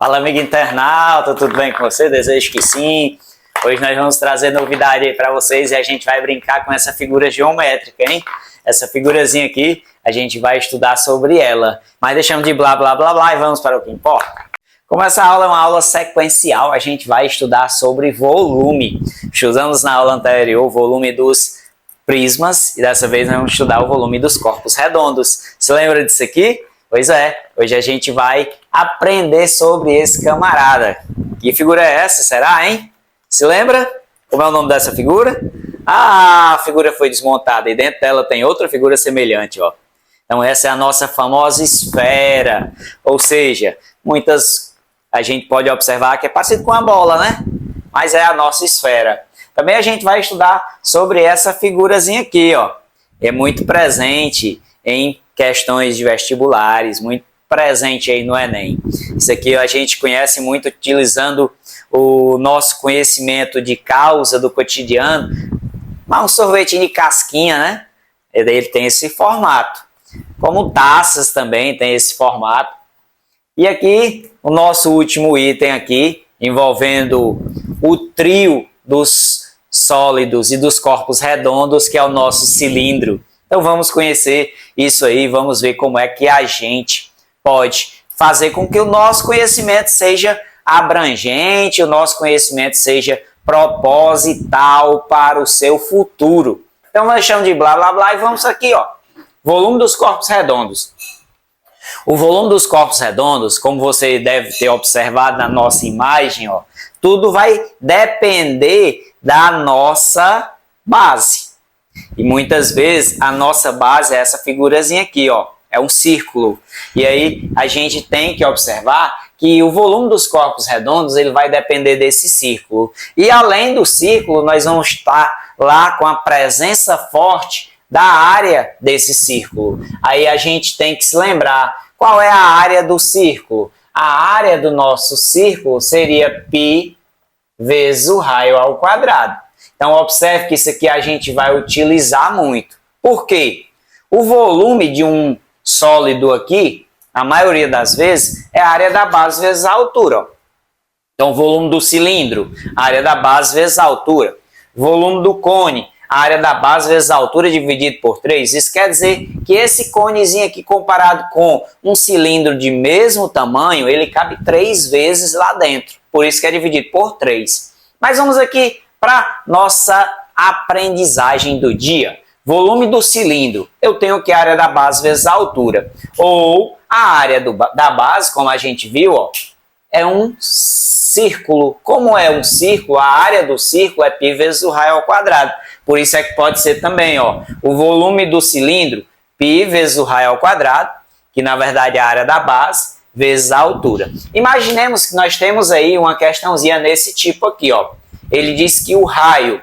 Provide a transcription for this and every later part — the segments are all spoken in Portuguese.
Fala, amigo internauta, tudo bem com você? Desejo que sim. Hoje nós vamos trazer novidade aí para vocês e a gente vai brincar com essa figura geométrica, hein? Essa figurazinha aqui, a gente vai estudar sobre ela. Mas deixamos de blá blá blá blá e vamos para o que importa. Como essa aula é uma aula sequencial, a gente vai estudar sobre volume. Estudamos na aula anterior o volume dos prismas e dessa vez nós vamos estudar o volume dos corpos redondos. Você lembra disso aqui? Pois é, hoje a gente vai aprender sobre esse camarada. Que figura é essa, será, hein? Se lembra? Como é o nome dessa figura? Ah, a figura foi desmontada e dentro dela tem outra figura semelhante, ó. Então essa é a nossa famosa esfera, ou seja, a gente pode observar que é parecido com a bola, né? Mas é a nossa esfera. Também a gente vai estudar sobre essa figurazinha aqui, ó. É muito presente em questões de vestibulares, muito presente aí no Enem. Isso aqui a gente conhece muito utilizando o nosso conhecimento de causa do cotidiano. Mas um sorvete de casquinha, né? Ele tem esse formato. Como taças também tem esse formato. E aqui, o nosso último item aqui, envolvendo o trio dos sólidos e dos corpos redondos, que é o nosso cilindro. Então vamos conhecer isso aí, vamos ver como é que a gente pode fazer com que o nosso conhecimento seja abrangente, o nosso conhecimento seja proposital para o seu futuro. Então nós chamamos de blá blá blá e vamos aqui, ó. Volume dos corpos redondos. O volume dos corpos redondos, como você deve ter observado na nossa imagem, ó, tudo vai depender da nossa base. E muitas vezes a nossa base é essa figurazinha aqui, ó, é um círculo. E aí a gente tem que observar que o volume dos corpos redondos ele vai depender desse círculo. E além do círculo, nós vamos estar lá com a presença forte da área desse círculo. Aí a gente tem que se lembrar qual é a área do círculo. A área do nosso círculo seria π vezes o raio ao quadrado. Então observe que isso aqui a gente vai utilizar muito. Por quê? O volume de um sólido aqui, a maioria das vezes, é a área da base vezes a altura. Ó. Então o volume do cilindro, a área da base vezes a altura. Volume do cone, a área da base vezes a altura dividido por 3. Isso quer dizer que esse conezinho aqui comparado com um cilindro de mesmo tamanho, ele cabe 3 vezes lá dentro. Por isso que é dividido por 3. Mas vamos aqui para nossa aprendizagem do dia. Volume do cilindro, eu tenho que a área da base vezes a altura. Ou a área da base, como a gente viu, ó, é um círculo. Como é um círculo, a área do círculo é π vezes o raio ao quadrado. Por isso é que pode ser também, ó, o volume do cilindro, π vezes o raio ao quadrado, que na verdade é a área da base, vezes a altura. Imaginemos que nós temos aí uma questãozinha nesse tipo aqui, ó. Ele diz que o raio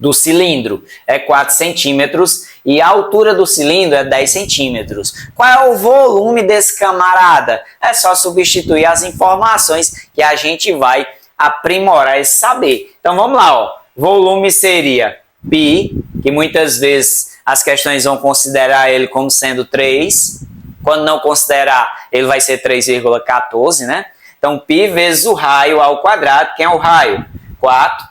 do cilindro é 4 centímetros e a altura do cilindro é 10 centímetros. Qual é o volume desse camarada? É só substituir as informações que a gente vai aprimorar esse saber. Então vamos lá, ó. Volume seria π, que muitas vezes as questões vão considerar ele como sendo 3. Quando não considerar, ele vai ser 3,14, né? Então π vezes o raio ao quadrado. Quem é o raio? 4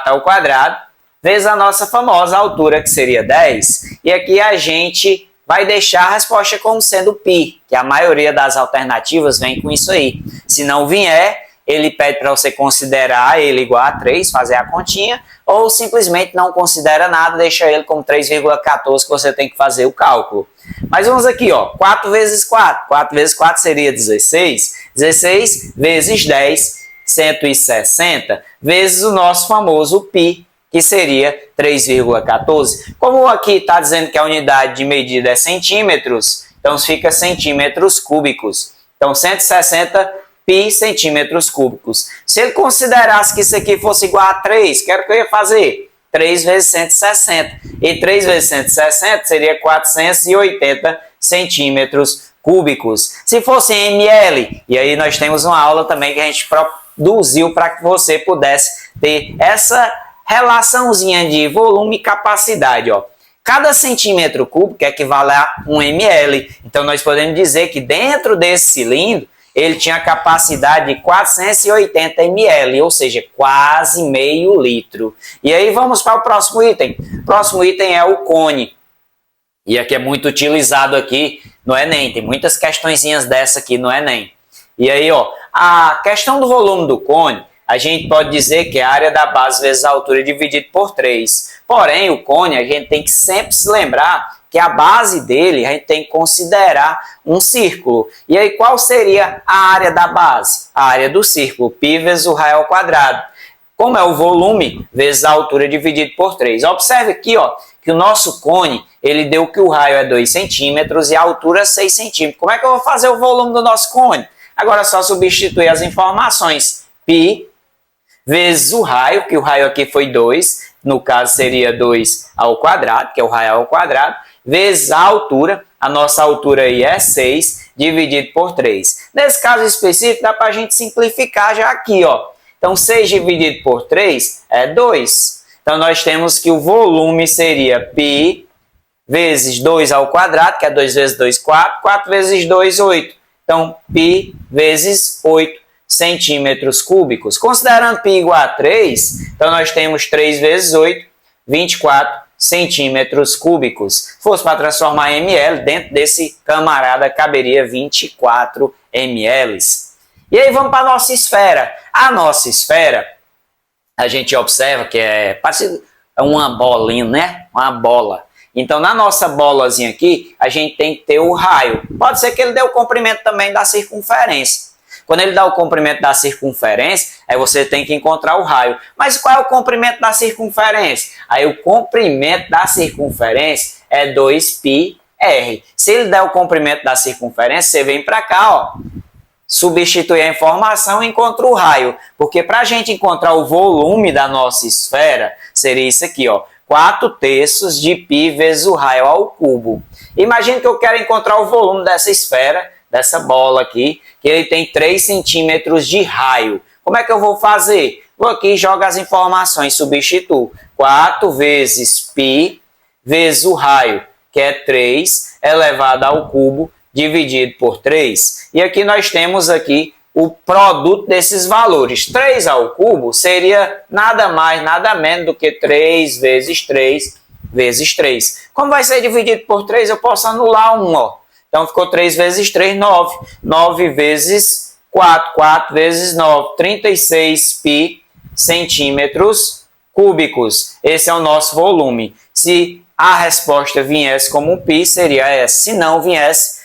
ao quadrado, vezes a nossa famosa altura, que seria 10. E aqui a gente vai deixar a resposta como sendo π, que a maioria das alternativas vem com isso aí. Se não vier, ele pede para você considerar ele igual a 3, fazer a continha, ou simplesmente não considera nada, deixa ele como 3,14, que você tem que fazer o cálculo. Mas vamos aqui, ó, 4 vezes 4. 4 vezes 4 seria 16. 16 vezes 10, 160, vezes o nosso famoso π, que seria 3,14. Como aqui está dizendo que a unidade de medida é centímetros, então fica centímetros cúbicos. Então 160 π centímetros cúbicos. Se ele considerasse que isso aqui fosse igual a 3, o que era que eu ia fazer? 3 vezes 160. E 3 vezes 160 seria 480 centímetros cúbicos. Se fosse em ml, e aí nós temos uma aula também que a gente produziu para que você pudesse ter essa relaçãozinha de volume e capacidade, ó. Cada centímetro cúbico equivale a 1 ml. Então nós podemos dizer que dentro desse cilindro ele tinha capacidade de 480 ml, ou seja, quase meio litro. E aí vamos para o próximo item. O próximo item é o cone. E aqui é muito utilizado aqui no Enem. Tem muitas questõezinhas dessa aqui no Enem. E aí, ó, a questão do volume do cone, a gente pode dizer que é a área da base vezes a altura dividido por 3. Porém, o cone, a gente tem que sempre se lembrar que a base dele, a gente tem que considerar um círculo. E aí, qual seria a área da base? A área do círculo, π vezes o raio ao quadrado. Como é o volume vezes a altura dividido por 3. Observe aqui, ó, que o nosso cone, ele deu que o raio é 2 centímetros e a altura 6 centímetros. Como é que eu vou fazer o volume do nosso cone? Agora é só substituir as informações. Π vezes o raio, que o raio aqui foi 2, no caso seria 2 ao quadrado, que é o raio ao quadrado, vezes a altura, a nossa altura aí é 6, dividido por 3. Nesse caso específico, dá para a gente simplificar já aqui, ó. Então, 6 dividido por 3 é 2. Então, nós temos que o volume seria π vezes 2 ao quadrado, que é 2 vezes 2, 4. 4 vezes 2, 8. Então, π vezes 8 centímetros cúbicos. Considerando π igual a 3, então nós temos 3 vezes 8, 24 centímetros cúbicos. Se fosse para transformar em ml, dentro desse camarada caberia 24 ml. E aí vamos para a nossa esfera. A nossa esfera, a gente observa que é parecido a uma bolinha, né? Uma bola. Então, na nossa bolazinha aqui, a gente tem que ter o raio. Pode ser que ele dê o comprimento também da circunferência. Quando ele dá o comprimento da circunferência, aí você tem que encontrar o raio. Mas qual é o comprimento da circunferência? Aí o comprimento da circunferência é 2πr. Se ele der o comprimento da circunferência, você vem para cá, ó, substitui a informação e encontra o raio. Porque para a gente encontrar o volume da nossa esfera, seria isso aqui, ó. 4/3 de π vezes o raio ao cubo. Imagina que eu quero encontrar o volume dessa esfera, dessa bola aqui, que ele tem 3 centímetros de raio. Como é que eu vou fazer? Vou aqui e jogo as informações, substituo. 4 vezes π vezes o raio, que é 3 elevado ao cubo, dividido por 3. E aqui nós temos aqui o produto desses valores. 3 ao cubo seria nada mais, nada menos do que 3 vezes 3 vezes 3. Como vai ser dividido por 3, eu posso anular 1, ó. Então ficou 3 vezes 3, 9. 9 vezes 4, 4 vezes 9, 36 π centímetros cúbicos. Esse é o nosso volume. Se a resposta viesse como π, seria essa. Se não viesse,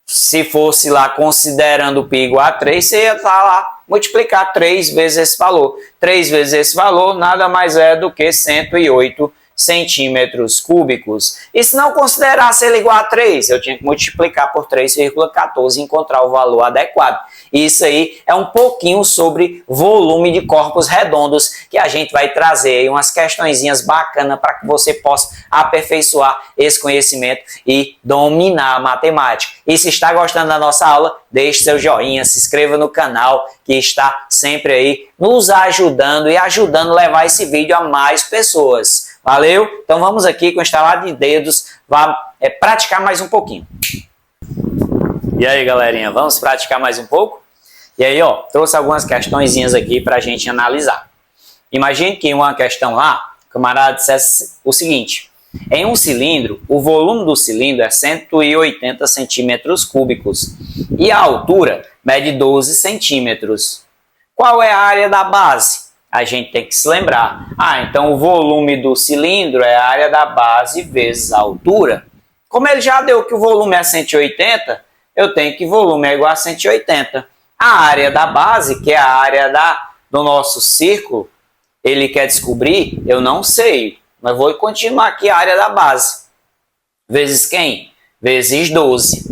se fosse lá considerando o π igual a 3, você ia estar lá, multiplicar 3 vezes esse valor. 3 vezes esse valor nada mais é do que 108 centímetros cúbicos. E se não considerasse ele igual a 3, eu tinha que multiplicar por 3,14 e encontrar o valor adequado. Isso aí é um pouquinho sobre volume de corpos redondos, que a gente vai trazer aí umas questõezinhas bacanas para que você possa aperfeiçoar esse conhecimento e dominar a matemática. E se está gostando da nossa aula, deixe seu joinha, se inscreva no canal, que está sempre aí nos ajudando e ajudando a levar esse vídeo a mais pessoas. Valeu? Então vamos aqui com o estalar de dedos, praticar mais um pouquinho. E aí, galerinha, vamos praticar mais um pouco? E aí, ó, trouxe algumas questõezinhas aqui para a gente analisar. Imagine que em uma questão lá, o camarada dissesse o seguinte: em um cilindro, o volume do cilindro é 180 centímetros cúbicos e a altura mede 12 centímetros. Qual é a área da base? A gente tem que se lembrar. Então o volume do cilindro é a área da base vezes a altura. Como ele já deu que o volume é 180, eu tenho que o volume é igual a 180. A área da base, que é a área do nosso círculo, ele quer descobrir, eu não sei. Mas vou continuar aqui a área da base. Vezes quem? Vezes 12.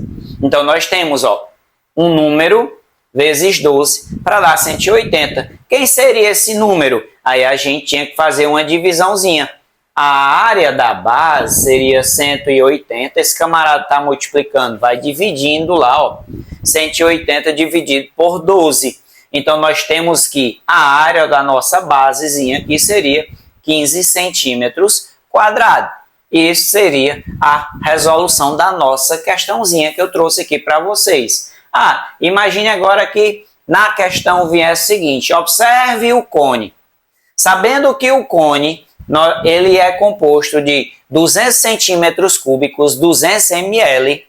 Então nós temos, ó, um número vezes 12 para dar 180. Quem seria esse número? Aí a gente tinha que fazer uma divisãozinha. A área da base seria 180. Esse camarada está multiplicando, vai dividindo lá, ó. 180 dividido por 12. Então nós temos que a área da nossa basezinha aqui seria 15 centímetros quadrados. Isso seria a resolução da nossa questãozinha que eu trouxe aqui para vocês. Imagine agora que na questão viesse o seguinte, observe o cone. Sabendo que o cone ele é composto de 200 centímetros cúbicos, 200 ml,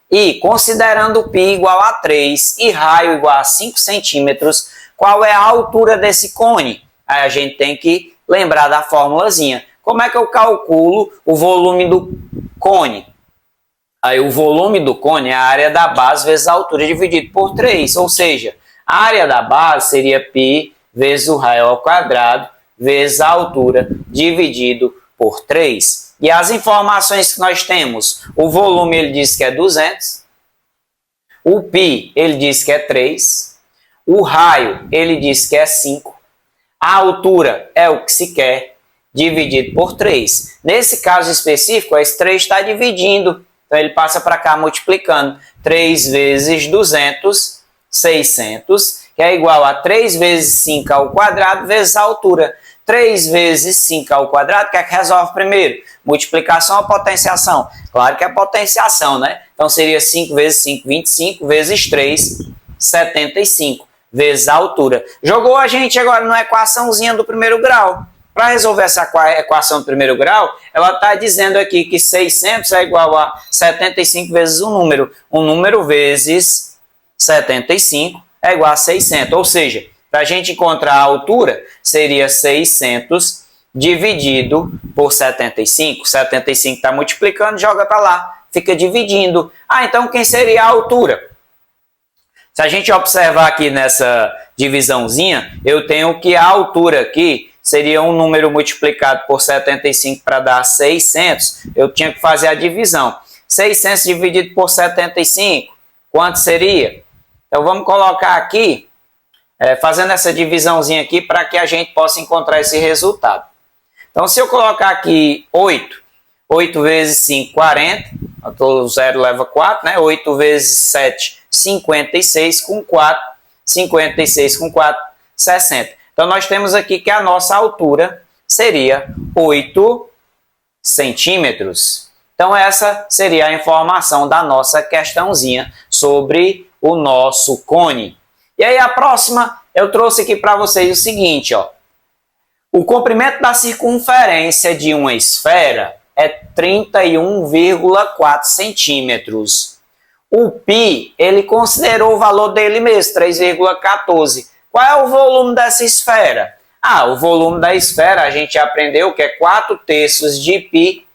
e considerando π igual a 3 e raio igual a 5 centímetros, qual é a altura desse cone? Aí a gente tem que lembrar da formulazinha. Como é que eu calculo o volume do cone? Aí o volume do cone é a área da base vezes a altura dividido por 3, ou seja, a área da base seria π vezes o raio ao quadrado vezes a altura dividido por 3. E as informações que nós temos, o volume ele diz que é 200, o π ele diz que é 3, o raio ele diz que é 5, a altura é o que se quer, dividido por 3. Nesse caso específico, esse 3 está dividindo, então ele passa para cá multiplicando. 3 vezes 200, 600, que é igual a 3 vezes 5 ao quadrado vezes a altura. 3 vezes 5 ao quadrado, o que é que resolve primeiro? Multiplicação ou potenciação? Claro que é potenciação, né? Então seria 5 vezes 5, 25, vezes 3, 75, vezes a altura. Jogou a gente agora numa equaçãozinha do primeiro grau. Para resolver essa equação do primeiro grau, ela está dizendo aqui que 600 é igual a 75 vezes um número. Um número vezes 75 é igual a 600, ou seja, para a gente encontrar a altura, seria 600 dividido por 75. 75 está multiplicando, joga para lá, fica dividindo. Então quem seria a altura? Se a gente observar aqui nessa divisãozinha, eu tenho que a altura aqui seria um número multiplicado por 75 para dar 600. Eu tinha que fazer a divisão. 600 dividido por 75, quanto seria? Então vamos colocar aqui, fazendo essa divisãozinha aqui para que a gente possa encontrar esse resultado. Então se eu colocar aqui 8, 8 vezes 5, 40, o 0 leva 4, né? 8 vezes 7, 56 com 4, 56 com 4, 60. Então nós temos aqui que a nossa altura seria 8 centímetros. Então essa seria a informação da nossa questãozinha sobre o nosso cone. E aí a próxima eu trouxe aqui para vocês o seguinte, ó. O comprimento da circunferência de uma esfera é 31,4 centímetros. O π, ele considerou o valor dele mesmo, 3,14. Qual é o volume dessa esfera? O volume da esfera a gente aprendeu que é 4 terços de π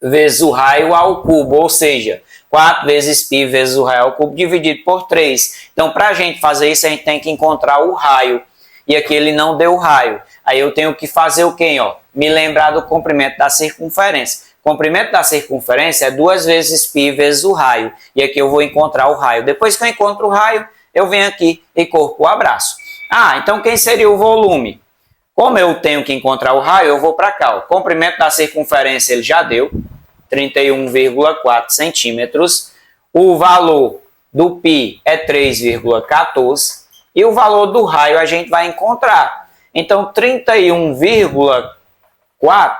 vezes o raio ao cubo, ou seja, 4 vezes π vezes o raio ao cubo dividido por 3. Então, para a gente fazer isso, a gente tem que encontrar o raio. E aqui ele não deu raio. Aí eu tenho que fazer o quê? Me lembrar do comprimento da circunferência. O comprimento da circunferência é 2 vezes π vezes o raio. E aqui eu vou encontrar o raio. Depois que eu encontro o raio, eu venho aqui e corpo o abraço. Então quem seria o volume? Como eu tenho que encontrar o raio, eu vou para cá. O comprimento da circunferência ele já deu, 31,4 centímetros. O valor do π é 3,14. E o valor do raio a gente vai encontrar. Então 31,4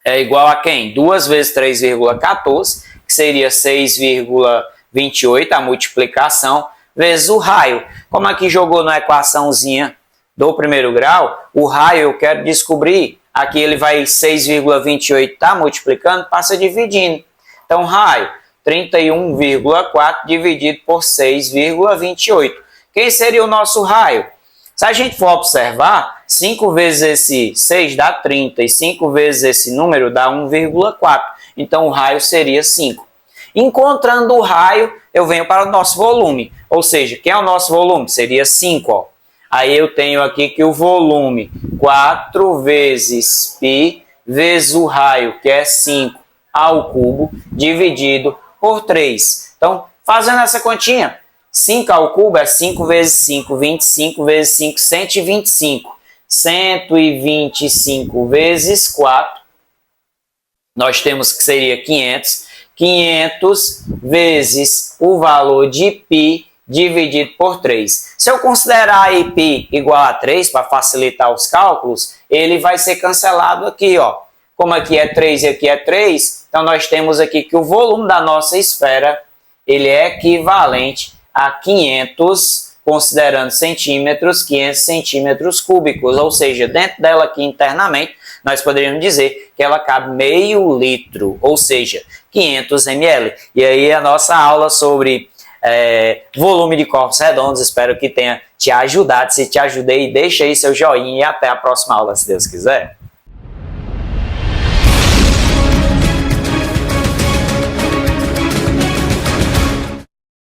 é igual a quem? 2 vezes 3,14, que seria 6,28, a multiplicação, vezes o raio. Como aqui jogou na equaçãozinha do primeiro grau, o raio eu quero descobrir. Aqui ele vai 6,28, tá multiplicando, passa dividindo. Então, raio, 31,4 dividido por 6,28. Quem seria o nosso raio? Se a gente for observar, 5 vezes esse 6 dá 30, e 5 vezes esse número dá 1,4. Então, o raio seria 5. Encontrando o raio, eu venho para o nosso volume. Ou seja, quem é o nosso volume? Seria 5, ó. Aí eu tenho aqui que o volume, 4 vezes π vezes o raio, que é 5 ao cubo, dividido por 3. Então, fazendo essa continha, 5 ao cubo é 5 vezes 5, 25 vezes 5, 125. 125 vezes 4, nós temos que seria 500. 500 vezes o valor de π dividido por 3. Se eu considerar aí π igual a 3, para facilitar os cálculos, ele vai ser cancelado aqui, ó. Como aqui é 3 e aqui é 3, então nós temos aqui que o volume da nossa esfera ele é equivalente a 500, considerando centímetros, 500 centímetros cúbicos, ou seja, dentro dela aqui internamente, nós poderíamos dizer que ela cabe meio litro, ou seja, 500 ml. E aí a nossa aula sobre volume de corpos redondos, espero que tenha te ajudado. Se te ajudei, deixa aí seu joinha e até a próxima aula, se Deus quiser.